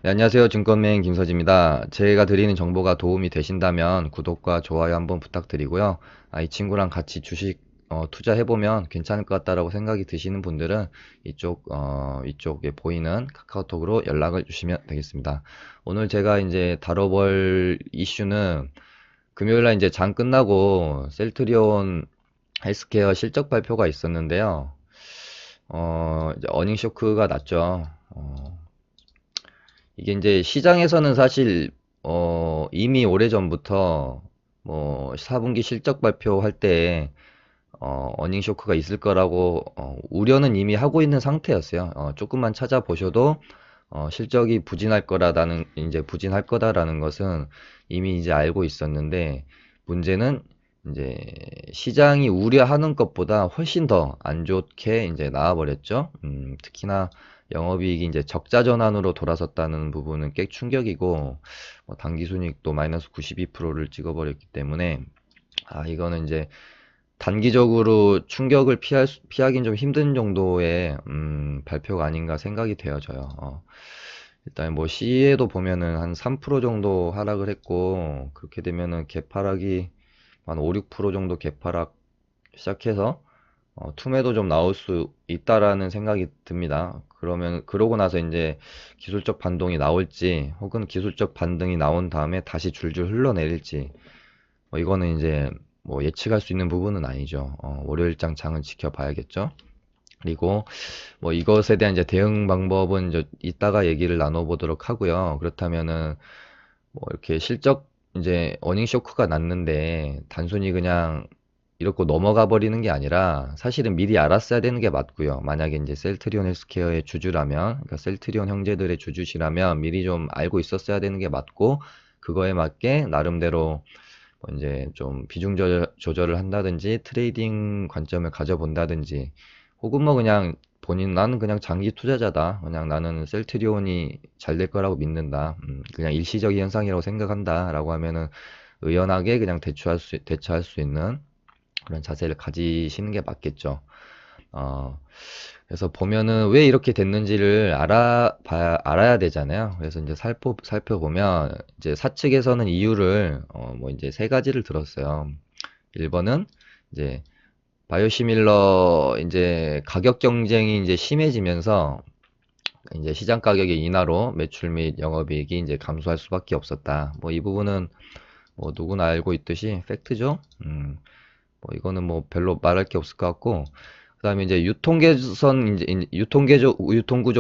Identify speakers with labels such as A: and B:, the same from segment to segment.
A: 네, 안녕하세요. 증권맨 김서지입니다. 제가 드리는 정보가 도움이 되신다면 구독과 좋아요 한번 부탁드리고요. 이 친구랑 같이 주식 투자해보면 괜찮을 것 같다라고 생각이 드시는 분들은 이쪽에 보이는 카카오톡으로 연락을 주시면 되겠습니다. 오늘 제가 이제 다뤄볼 이슈는 금요일날 이제 장 끝나고 셀트리온 헬스케어 실적 발표가 있었는데요. 이제 어닝 쇼크가 났죠. 이게 이제 시장에서는 사실 이미 오래전부터 뭐 4분기 실적 발표할 때 어닝 쇼크가 있을 거라고 우려는 이미 하고 있는 상태였어요. 조금만 찾아보셔도 실적이 부진할 거다라는 것은 이미 이제 알고 있었는데, 문제는 이제 시장이 우려하는 것보다 훨씬 더 안 좋게 이제 나와버렸죠. 특히나 영업이익이 이제 적자 전환으로 돌아섰다는 부분은 꽤 충격이고, 당기순이익도 마이너스 92%를 찍어버렸기 때문에, 이거는 이제 단기적으로 충격을 피하긴 좀 힘든 정도의 발표가 아닌가 생각이 되어져요. 일단 뭐 C에도 보면은 한 3% 정도 하락을 했고, 그렇게 되면은 개파락이 한 5, 6% 정도 개파락 시작해서 툼에도 좀 나올 수 있다라는 생각이 듭니다. 그러고 나서 이제 기술적 반동이 나올지, 혹은 기술적 반등이 나온 다음에 다시 줄줄 흘러내릴지, 이거는 이제 뭐 예측할 수 있는 부분은 아니죠. 월요일장 장은 지켜봐야겠죠. 그리고 뭐 이것에 대한 이제 대응 방법은 이제 이따가 얘기를 나눠보도록 하고요. 그렇다면은 뭐 이렇게 실적 이제 어닝 쇼크가 났는데 단순히 그냥 이렇게 넘어가 버리는 게 아니라, 사실은 미리 알았어야 되는 게 맞고요. 만약에 이제 셀트리온 헬스케어의 주주라면, 그러니까 셀트리온 형제들의 주주시라면 미리 좀 알고 있었어야 되는 게 맞고, 그거에 맞게 나름대로 뭐 이제 좀 비중 조절을 한다든지 트레이딩 관점을 가져본다든지, 혹은 뭐 그냥 나는 그냥 장기 투자자다, 그냥 나는 셀트리온이 잘 될 거라고 믿는다, 그냥 일시적인 현상이라고 생각한다 라고 하면은 의연하게 그냥 대처할 수 있는 그런 자세를 가지시는 게 맞겠죠. 어, 그래서 보면은 왜 이렇게 됐는지를 알아야 되잖아요. 그래서 이제 살펴보면, 이제 사측에서는 이유를, 뭐 이제 세 가지를 들었어요. 1번은 이제 바이오시밀러 이제 가격 경쟁이 이제 심해지면서 이제 시장 가격의 인하로 매출 및 영업이익이 이제 감소할 수밖에 없었다. 뭐 이 부분은 뭐 누구나 알고 있듯이 팩트죠. 뭐 이거는 뭐 별로 말할 게 없을 것 같고, 그다음에 이제 유통구조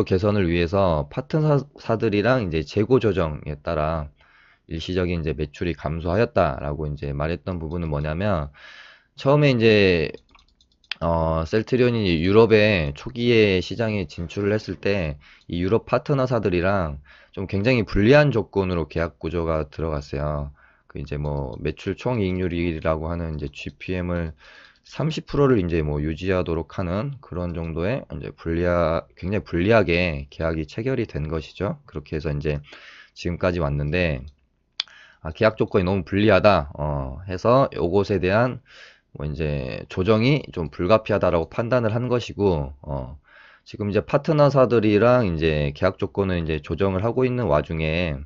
A: 개선을 위해서 파트너사들이랑 이제 재고 조정에 따라 일시적인 이제 매출이 감소하였다라고 이제 말했던 부분은 뭐냐면, 처음에 이제 셀트리온이 유럽에 초기에 시장에 진출을 했을 때 이 유럽 파트너사들이랑 좀 굉장히 불리한 조건으로 계약 구조가 들어갔어요. 그 이제 뭐 매출 총이익률이라고 하는 이제 GPM을 30%를 이제 뭐 유지하도록 하는 그런 정도의 이제 굉장히 불리하게 계약이 체결이 된 것이죠. 그렇게 해서 이제 지금까지 왔는데, 계약 조건이 너무 불리하다 해서 요것에 대한 뭐 이제 조정이 좀 불가피하다라고 판단을 한 것이고, 지금 이제 파트너사들이랑 이제 계약 조건을 이제 조정을 하고 있는 와중에,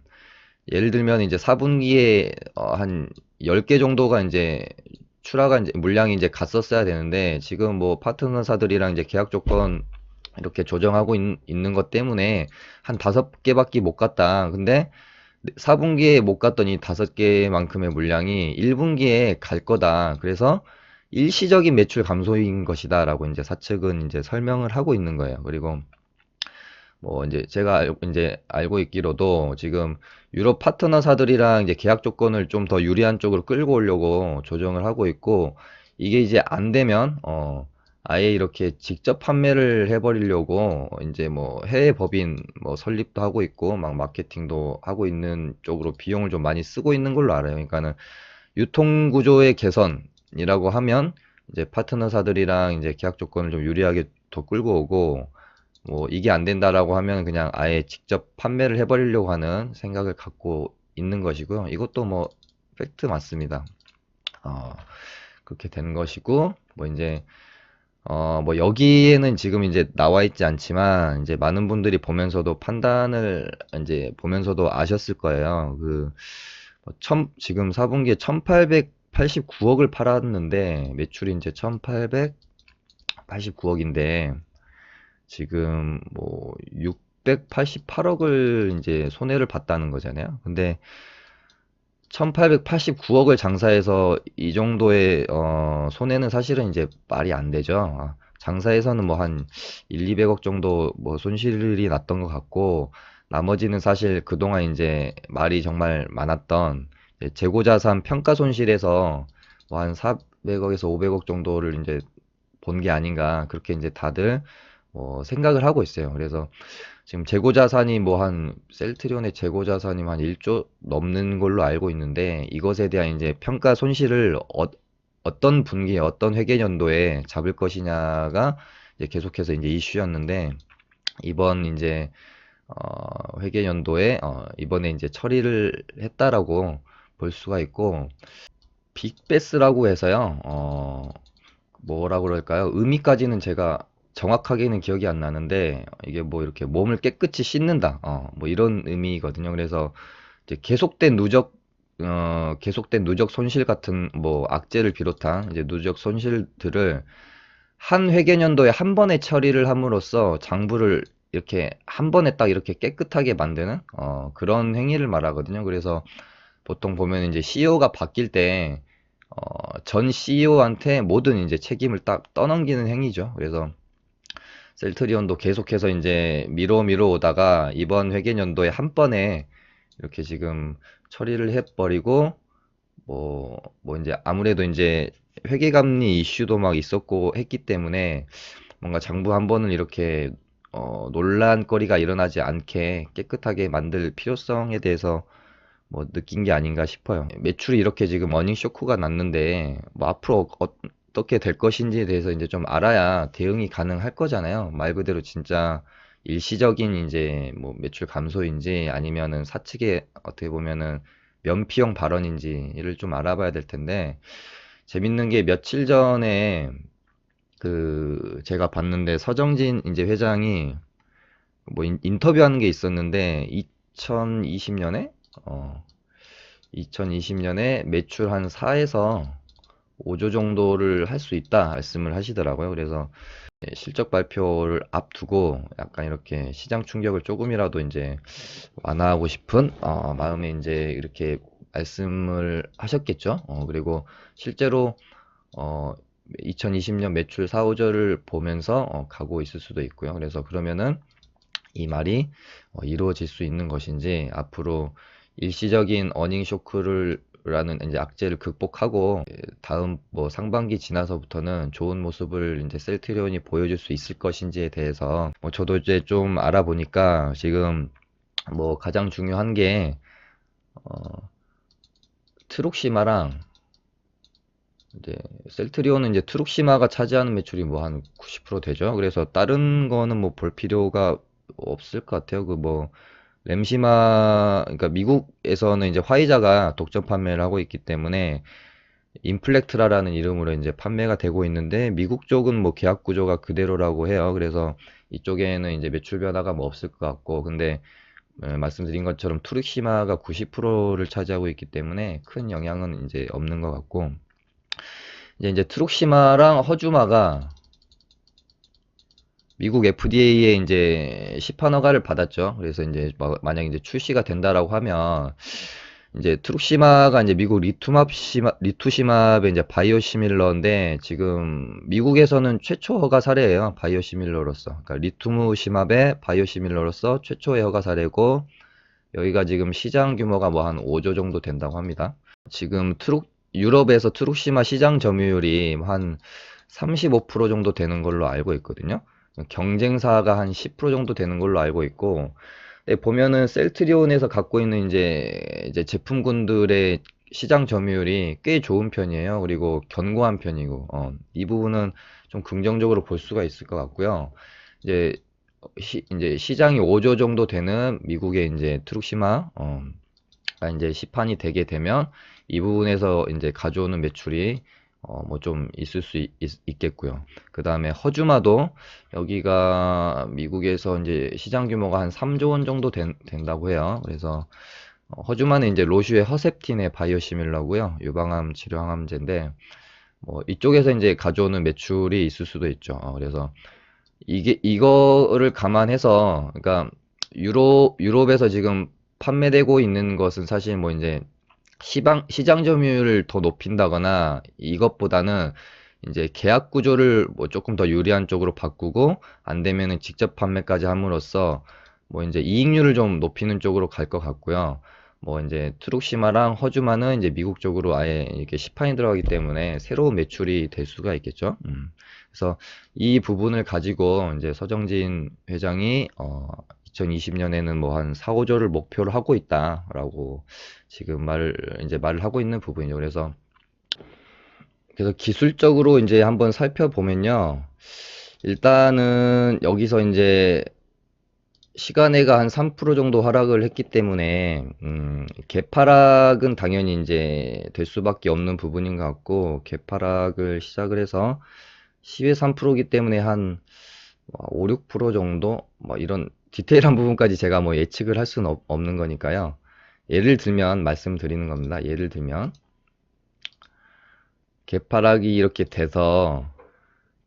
A: 예를 들면 이제 4분기에 한 10개 정도가 이제 이제 물량이 이제 갔었어야 되는데, 지금 뭐 파트너사들이랑 이제 계약 조건 이렇게 조정하고 있는 것 때문에 한 5개밖에 못 갔다. 근데 4분기에 못 갔던 이 5개만큼의 물량이 1분기에 갈 거다. 그래서 일시적인 매출 감소인 것이다라고 이제 사측은 이제 설명을 하고 있는 거예요. 그리고 뭐 이제 제가 이제 알고 있기로도 지금 유럽 파트너사들이랑 이제 계약 조건을 좀 더 유리한 쪽으로 끌고 오려고 조정을 하고 있고, 이게 이제 안 되면 아예 이렇게 직접 판매를 해버리려고 이제 뭐 해외 법인 뭐 설립도 하고 있고 막 마케팅도 하고 있는 쪽으로 비용을 좀 많이 쓰고 있는 걸로 알아요. 그러니까는 유통 구조의 개선이라고 하면 이제 파트너사들이랑 이제 계약 조건을 좀 유리하게 더 끌고 오고, 뭐 이게 안 된다라고 하면 그냥 아예 직접 판매를 해버리려고 하는 생각을 갖고 있는 것이고요. 이것도 뭐 팩트 맞습니다. 어, 그렇게 된 것이고, 뭐 이제 뭐 여기에는 지금 이제 나와 있지 않지만 이제 많은 분들이 보면서도 판단을 이제 보면서도 아셨을 거예요. 지금 4분기에 1889억을 팔았는데 매출이 이제 1889억인데 지금 뭐 688억을 이제 손해를 봤다는 거잖아요. 근데 1889억을 장사해서 이 정도의 손해는 사실은 이제 말이 안 되죠. 장사에서는 뭐 한 1, 200억 정도 뭐 손실이 났던 것 같고 나머지는 사실 그동안 이제 말이 정말 많았던 이제 재고자산 평가 손실에서 뭐 한 400억에서 500억 정도를 이제 본 게 아닌가 그렇게 이제 다들 생각을 하고 있어요. 그래서 지금 재고자산이 뭐 한 셀트리온의 재고자산이 한 1조 넘는 걸로 알고 있는데 이것에 대한 이제 평가 손실을 어떤 분기에 어떤 회계연도에 잡을 것이냐가 이제 계속해서 이제 이슈였는데 이번 이제 회계연도에 이번에 이제 처리를 했다라고 볼 수가 있고 빅베스라고 해서요. 뭐라 그럴까요? 의미까지는 제가 정확하게는 기억이 안 나는데 이게 뭐 이렇게 몸을 깨끗이 씻는다. 뭐 이런 의미거든요. 그래서 이제 계속된 누적 손실 같은 뭐 악재를 비롯한 이제 누적 손실들을 한 회계연도에 한 번에 처리를 함으로써 장부를 이렇게 한 번에 딱 이렇게 깨끗하게 만드는 그런 행위를 말하거든요. 그래서 보통 보면 이제 CEO가 바뀔 때 전 CEO한테 모든 이제 책임을 딱 떠넘기는 행위죠. 그래서 셀트리온도 계속해서 이제 미뤄 오다가 이번 회계연도에 한 번에 이렇게 지금 처리를 해버리고 뭐 이제 아무래도 이제 회계감리 이슈도 막 있었고 했기 때문에 뭔가 장부 한 번은 이렇게 논란거리가 일어나지 않게 깨끗하게 만들 필요성에 대해서 뭐 느낀 게 아닌가 싶어요. 매출이 이렇게 지금 어닝 쇼크가 났는데 뭐 앞으로 어떻게 될 것인지에 대해서 이제 좀 알아야 대응이 가능할 거잖아요. 말 그대로 진짜 일시적인 이제 뭐 매출 감소인지 아니면은 사측의 어떻게 보면은 면피용 발언인지를 좀 알아봐야 될 텐데 재밌는 게 며칠 전에 제가 봤는데 서정진 이제 회장이 뭐 인터뷰하는 게 있었는데 2020년에 2020년에 매출 한 4에서 5조 정도를 할 수 있다 말씀을 하시더라고요. 그래서 실적 발표를 앞두고 약간 이렇게 시장 충격을 조금이라도 이제 완화하고 싶은 마음에 이제 이렇게 말씀을 하셨겠죠. 그리고 실제로 어, 2020년 매출 4, 5조를 보면서 가고 있을 수도 있고요. 그래서 그러면은 이 말이 이루어질 수 있는 것인지 앞으로 일시적인 어닝 쇼크를 라는 이제 악재를 극복하고 다음 뭐 상반기 지나서부터는 좋은 모습을 이제 셀트리온이 보여줄 수 있을 것인지에 대해서 뭐 저도 이제 좀 알아보니까 지금 뭐 가장 중요한 게 어, 트룩시마랑 이제 셀트리온은 이제 트룩시마가 차지하는 매출이 뭐 한 90% 되죠. 그래서 다른 거는 뭐 볼 필요가 없을 것 같아요. 램시마, 그러니까 미국에서는 이제 화이자가 독점 판매를 하고 있기 때문에 인플렉트라라는 이름으로 이제 판매가 되고 있는데 미국 쪽은 뭐 계약 구조가 그대로라고 해요. 그래서 이쪽에는 이제 매출 변화가 뭐 없을 것 같고 근데 말씀드린 것처럼 투르시마가 90%를 차지하고 있기 때문에 큰 영향은 이제 없는 것 같고 이제 트룩시마랑 허주마가 미국 FDA에 이제 시판 허가를 받았죠. 그래서 이제 만약 이제 출시가 된다라고 하면 이제 트룩시마가 이제 미국 리투시맙의 이제 바이오시밀러인데 지금 미국에서는 최초 허가 사례예요. 바이오시밀러로서. 그러니까 리투무시맙의 바이오시밀러로서 최초의 허가 사례고 여기가 지금 시장 규모가 뭐 한 5조 정도 된다고 합니다. 지금 유럽에서 트룩시마 시장 점유율이 한 35% 정도 되는 걸로 알고 있거든요. 경쟁사가 한 10% 정도 되는 걸로 알고 있고, 보면은 셀트리온에서 갖고 있는 이제 제품군들의 시장 점유율이 꽤 좋은 편이에요. 그리고 견고한 편이고, 이 부분은 좀 긍정적으로 볼 수가 있을 것 같고요. 이제 이제 시장이 5조 정도 되는 미국의 이제 트룩시마, 이제 시판이 되게 되면 이 부분에서 이제 가져오는 매출이 뭐 좀 있을 수 있겠고요. 그 다음에 허주마도 여기가 미국에서 이제 시장 규모가 한 3조 원 정도 된다고 해요. 그래서 허주마는 이제 로슈의 허셉틴의 바이오시밀러고요. 유방암 치료 항암제인데 뭐 이쪽에서 이제 가져오는 매출이 있을 수도 있죠. 그래서 이거를 감안해서, 그러니까 유럽에서 지금 판매되고 있는 것은 사실 뭐 이제 시장 점유율을 더 높인다거나 이것보다는 이제 계약 구조를 뭐 조금 더 유리한 쪽으로 바꾸고 안 되면은 직접 판매까지 함으로써 뭐 이제 이익률을 좀 높이는 쪽으로 갈 것 같고요. 뭐 이제 트룩시마랑 허주마는 이제 미국 쪽으로 아예 이렇게 시판이 들어가기 때문에 새로운 매출이 될 수가 있겠죠. 그래서 이 부분을 가지고 이제 서정진 회장이 2020년에는 뭐 한 4, 5조를 목표로 하고 있다라고 지금 말을 하고 있는 부분이죠. 그래서 기술적으로 이제 한번 살펴보면요. 일단은 여기서 이제 시간외가 한 3% 정도 하락을 했기 때문에 개파락은 당연히 이제 될 수밖에 없는 부분인 것 같고, 개파락을 시작을 해서 시외 3%이기 때문에 한 5, 6% 정도 뭐 이런 디테일한 부분까지 제가 뭐 예측을 할 수는 없는 거니까요. 예를 들면 말씀드리는 겁니다. 예를 들면 개파락이 이렇게 돼서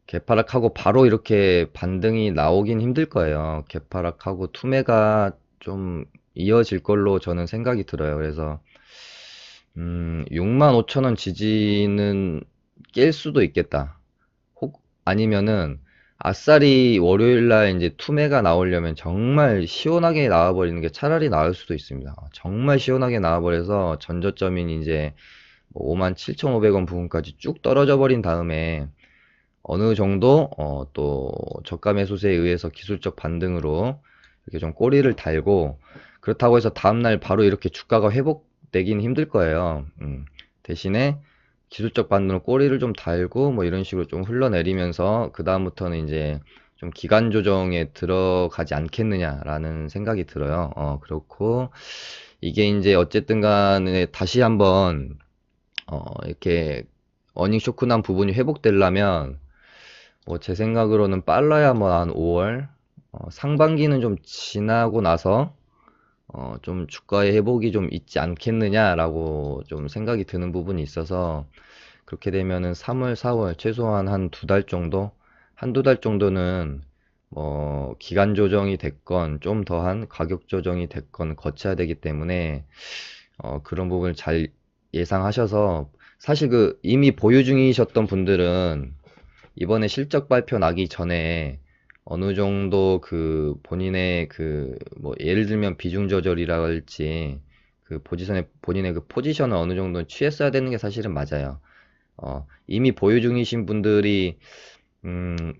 A: 개파락하고 바로 이렇게 반등이 나오긴 힘들 거예요. 개파락하고 투매가 좀 이어질 걸로 저는 생각이 들어요. 그래서 65,000원 지지는 깰 수도 있겠다. 혹 아니면은 아싸리 월요일날 이제 투매가 나오려면 정말 시원하게 나와버리는 게 차라리 나을 수도 있습니다. 정말 시원하게 나와버려서 전저점인 이제 57,500원 부분까지 쭉 떨어져 버린 다음에 어느 정도 또 저가 매수세에 의해서 기술적 반등으로 이렇게 좀 꼬리를 달고, 그렇다고 해서 다음날 바로 이렇게 주가가 회복되긴 힘들 거예요. 대신에 기술적 반등으로 꼬리를 좀 달고 뭐 이런 식으로 좀 흘러내리면서 그 다음부터는 이제 좀 기간 조정에 들어가지 않겠느냐라는 생각이 들어요. 그렇고 이게 이제 어쨌든 간에 다시 한번 이렇게 어닝 쇼크 난 부분이 회복되려면 뭐 제 생각으로는 빨라야 뭐 한 5월 상반기는 좀 지나고 나서 좀 주가의 회복이 좀 있지 않겠느냐라고 좀 생각이 드는 부분이 있어서, 그렇게 되면은 3월, 4월 최소한 한 두 달 정도, 한두 달 정도는 뭐 기간 조정이 됐건 좀 더한 가격 조정이 됐건 거쳐야 되기 때문에 그런 부분을 잘 예상하셔서, 사실 그 이미 보유 중이셨던 분들은 이번에 실적 발표 나기 전에 어느 정도 그 본인의 그 뭐 예를 들면 비중 조절이랄지 그 포지션에 본인의 그 포지션을 어느 정도 취했어야 되는 게 사실은 맞아요. 이미 보유 중이신 분들이 음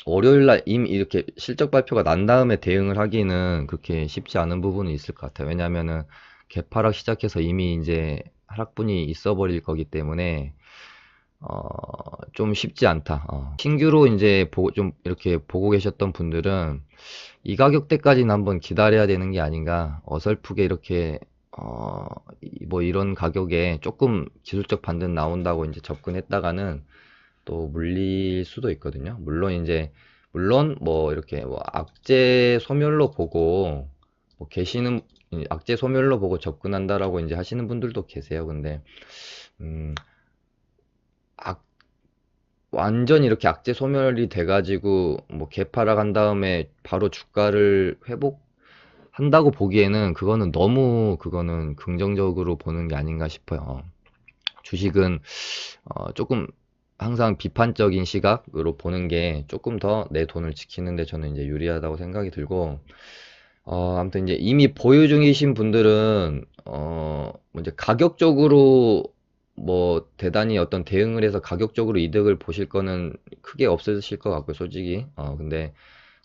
A: 월요일 날 이미 이렇게 실적 발표가 난 다음에 대응을 하기는 그렇게 쉽지 않은 부분이 있을 것 같아요. 왜냐면은 개파락 시작해서 이미 이제 하락분이 있어 버릴 거기 때문에 좀 쉽지 않다. 신규로 이제 좀 이렇게 보고 계셨던 분들은 이 가격대까지는 한번 기다려야 되는 게 아닌가. 어설프게 이렇게, 뭐 이런 가격에 조금 기술적 반등 나온다고 이제 접근했다가는 또 물릴 수도 있거든요. 물론 뭐 이렇게 뭐 악재 소멸로 보고 뭐 악재 소멸로 보고 접근한다라고 이제 하시는 분들도 계세요. 근데, 음, 악, 완전 이렇게 악재 소멸이 돼가지고 뭐 개파락 한 다음에 바로 주가를 회복한다고 보기에는 그거는 긍정적으로 보는 게 아닌가 싶어요. 주식은 조금 항상 비판적인 시각으로 보는 게 조금 더 내 돈을 지키는데 저는 이제 유리하다고 생각이 들고, 아무튼 이제 이미 보유 중이신 분들은 뭐 이제 가격적으로 뭐 대단히 어떤 대응을 해서 가격적으로 이득을 보실 거는 크게 없으실 것 같고요, 솔직히. 근데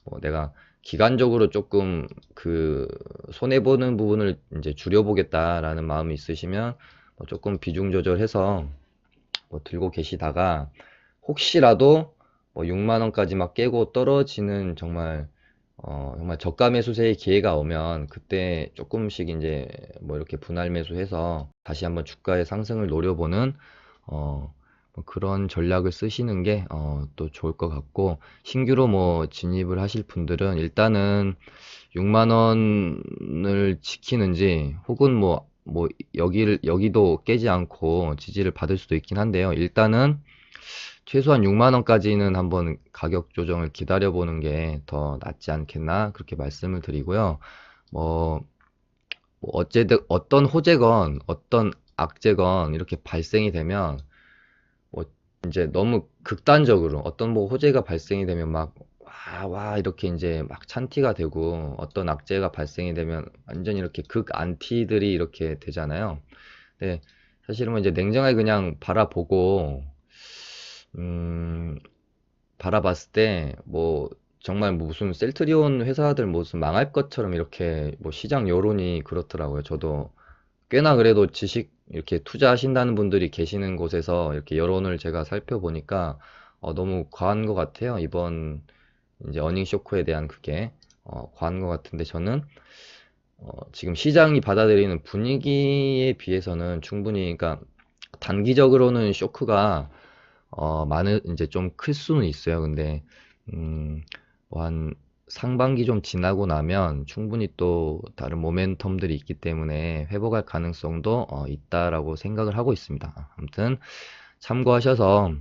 A: 뭐 내가 기간적으로 조금 그 손해 보는 부분을 이제 줄여보겠다라는 마음이 있으시면 뭐 조금 비중 조절해서 뭐 들고 계시다가 혹시라도 뭐 6만 원까지 막 깨고 떨어지는 정말 저가 매수세의 기회가 오면 그때 조금씩 이제 뭐 이렇게 분할 매수해서 다시 한번 주가의 상승을 노려보는 어, 뭐 그런 전략을 쓰시는 게 또 좋을 것 같고, 신규로 뭐 진입을 하실 분들은 일단은 6만 원을 지키는지, 혹은 여기도 깨지 않고 지지를 받을 수도 있긴 한데요. 일단은 최소한 6만 원까지는 한번 가격 조정을 기다려 보는 게 더 낫지 않겠나, 그렇게 말씀을 드리고요. 뭐, 어쨌든 어떤 호재건 어떤 악재건 이렇게 발생이 되면, 뭐 이제 너무 극단적으로 어떤 뭐 호재가 발생이 되면 막 와 이렇게 이제 막 찬티가 되고, 어떤 악재가 발생이 되면 완전 이렇게 극안티들이 이렇게 되잖아요. 근데 사실은 뭐 이제 냉정하게 그냥 바라보고, 음, 바라봤을 때 뭐 정말 뭐 무슨 셀트리온 회사들 무슨 망할 것처럼 이렇게 뭐 시장 여론이 그렇더라고요. 저도 꽤나 그래도 지식 이렇게 투자하신다는 분들이 계시는 곳에서 이렇게 여론을 제가 살펴보니까 너무 과한 것 같아요. 이번 이제 어닝 쇼크에 대한 그게 과한 것 같은데, 저는 지금 시장이 받아들이는 분위기에 비해서는 충분히, 그러니까 단기적으로는 쇼크가 많은 이제 좀 클 수는 있어요. 근데 뭐한 상반기 좀 지나고 나면 충분히 또 다른 모멘텀들이 있기 때문에 회복할 가능성도 있다라고 생각을 하고 있습니다. 아무튼 참고하셔서,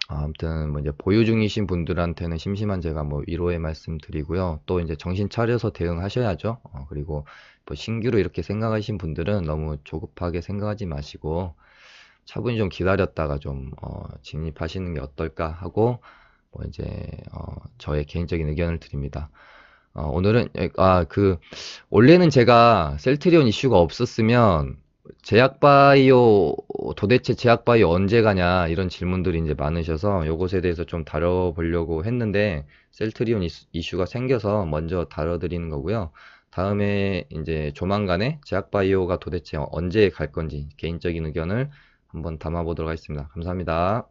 A: 아무튼 뭐 이제 보유 중이신 분들한테는 심심한 제가 뭐 위로의 말씀 드리고요. 또 이제 정신 차려서 대응하셔야죠. 그리고 뭐 신규로 이렇게 생각하신 분들은 너무 조급하게 생각하지 마시고 차분히 좀 기다렸다가 좀 진입하시는 게 어떨까 하고, 뭐 이제 저의 개인적인 의견을 드립니다. 오늘은 원래는 제가 셀트리온 이슈가 없었으면 제약바이오, 도대체 제약바이오 언제 가냐 이런 질문들이 이제 많으셔서 요것에 대해서 좀 다뤄보려고 했는데, 셀트리온 이슈가 생겨서 먼저 다뤄드리는 거고요. 다음에 이제 조만간에 제약바이오가 도대체 언제 갈 건지 개인적인 의견을 한번 담아보도록 하겠습니다. 감사합니다.